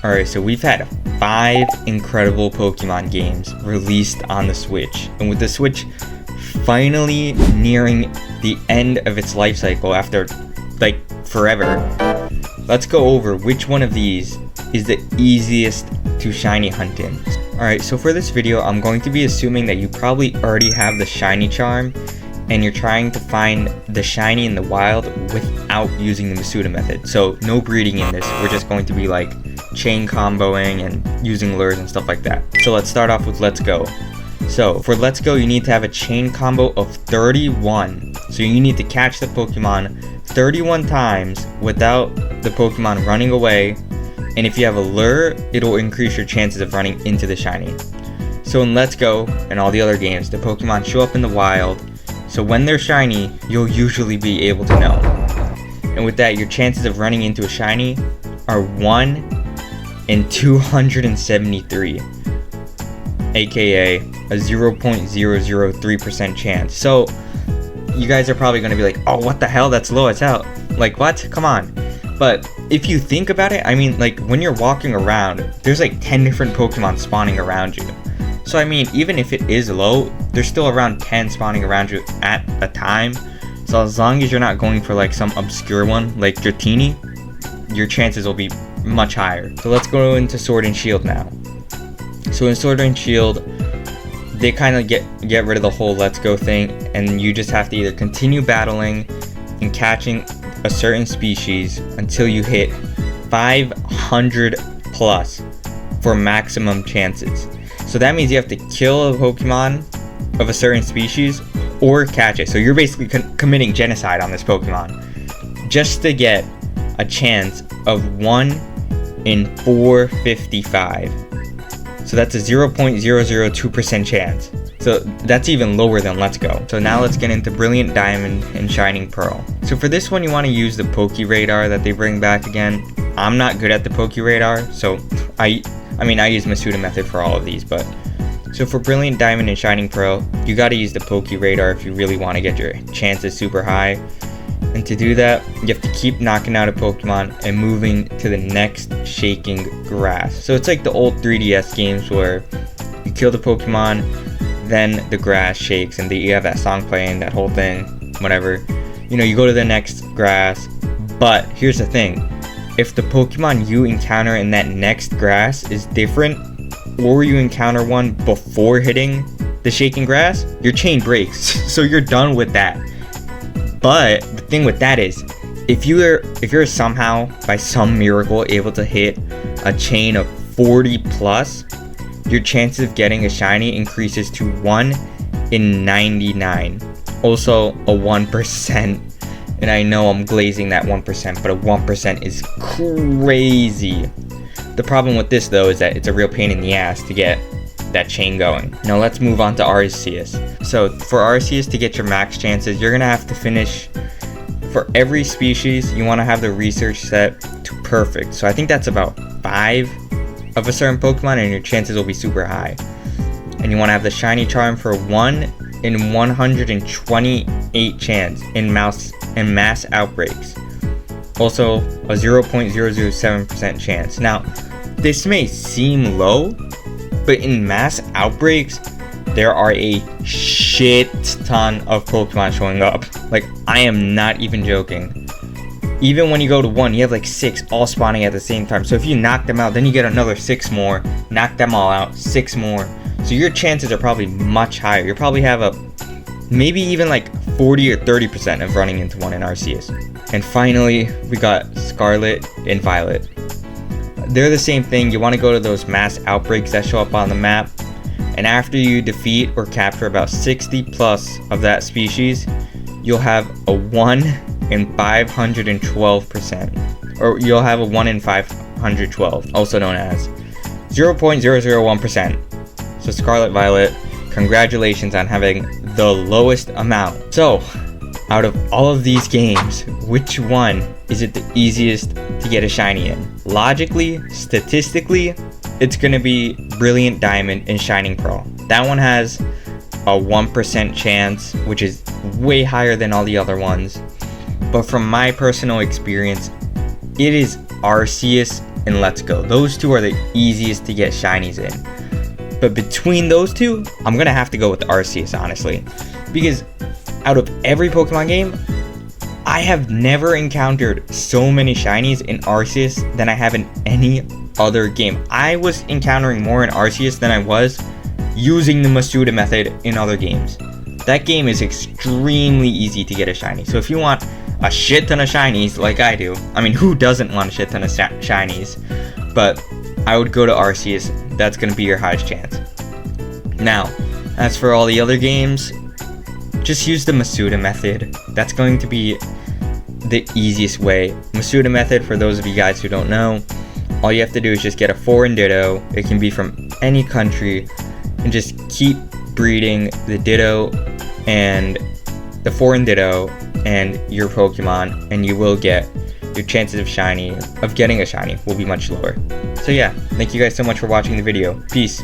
Alright, so we've had 5 incredible Pokemon games released on the Switch. And with the Switch finally nearing the end of its life cycle after, like, forever, let's go over which one of these is the easiest to shiny hunt in. Alright, so for this video, I'm going to be assuming that you probably already have the shiny charm and you're trying to find the shiny in the wild without using the Masuda method. So no breeding in this, we're just going to be like chain comboing and using lures and stuff like that. So let's start off with Let's Go. So for Let's Go, you need to have a chain combo of 31. So you need to catch the Pokemon 31 times without the Pokemon running away. And if you have a lure, it'll increase your chances of running into the shiny. So in Let's Go and all the other games, the Pokemon show up in the wild. So when they're shiny, you'll usually be able to know. And with that, your chances of running into a shiny are 1 in 273, aka a 0.003% chance. So you guys are probably going to be like, oh, what the hell, that's low as hell. Like, what? Come on. But if you think about it, I mean, like, when you're walking around, there's like 10 different Pokemon spawning around you. So I mean, even if it is low, there's still around 10 spawning around you at a time. So as long as you're not going for like some obscure one like Dratini, your chances will be much higher. So let's go into Sword and Shield now. So in Sword and Shield, they kind of get rid of the whole Let's Go thing, and you just have to either continue battling and catching a certain species until you hit 500 plus for maximum chances. So that means you have to kill a Pokemon of a certain species or catch it. So you're basically committing genocide on this Pokemon just to get a chance of 1 in 455. So that's a 0.002% chance. So that's even lower than Let's Go. So now let's get into Brilliant Diamond and Shining Pearl. So for this one, you want to use the Pokeradar that they bring back again. I'm not good at the Pokeradar, so I use Masuda method for all of these, but so for Brilliant Diamond and Shining Pearl, you gotta use the Pokeradar if you really want to get your chances super high. And to do that, you have to keep knocking out a Pokemon and moving to the next shaking grass. So it's like the old 3DS games where you kill the Pokemon, then the grass shakes and you have that song playing, that whole thing, whatever. You know, you go to the next grass, but here's the thing. If the Pokemon you encounter in that next grass is different, or you encounter one before hitting the shaking grass, your chain breaks. So you're done with that. But the thing with that is, if you're somehow, by some miracle, able to hit a chain of 40 plus, your chances of getting a shiny increases to 1 in 99. Also a 1%. And I know I'm glazing that 1%, but a 1% is crazy. The problem with this though is that it's a real pain in the ass to get that chain going. Now let's move on to Arceus. So for Arceus to get your max chances, you're gonna have to finish, for every species, you wanna have the research set to perfect. So I think that's about 5 of a certain Pokemon and your chances will be super high. And you wanna have the shiny charm for 1 in 128 chance in mass outbreaks. Also a 0.007% chance. Now, this may seem low, but in mass outbreaks, there are a shit ton of Pokemon showing up. Like, I am not even joking. Even when you go to 1, you have like 6 all spawning at the same time. So if you knock them out, then you get another 6 more, knock them all out, 6 more. So your chances are probably much higher. You probably have maybe even like 40 or 30% of running into one in Arceus. And finally, we got Scarlet and Violet. They're the same thing. You want to go to those mass outbreaks that show up on the map, and after you defeat or capture about 60 plus of that species, you'll have a 1 in 512%, or you'll have a 1 in 512, also known as 0.001%. So Scarlet Violet, congratulations on having the lowest amount. So out of all of these games, which one is it the easiest to get a shiny in? Logically, statistically, it's gonna be Brilliant Diamond and Shining Pearl. That one has a 1% chance, which is way higher than all the other ones. but from my personal experience, it is Arceus and Let's Go. Those two are the easiest to get shinies in. But between those two, I'm gonna have to go with Arceus, honestly, because out of every Pokemon game, I have never encountered so many shinies in Arceus than I have in any other game. I was encountering more in Arceus than I was using the Masuda method in other games. That game is extremely easy to get a shiny. So if you want a shit ton of shinies like I do, I mean, who doesn't want a shit ton of shinies? But I would go to Arceus. That's going to be your highest chance. Now, as for all the other games, just use the Masuda method. That's going to be the easiest way. Masuda method, for those of you guys who don't know, all you have to do is just get a foreign Ditto. It can be from any country, and just keep breeding the Ditto and the foreign Ditto and your Pokemon, and you will get, your chances of getting a shiny will be much lower. So yeah, thank you guys so much for watching the video. Peace.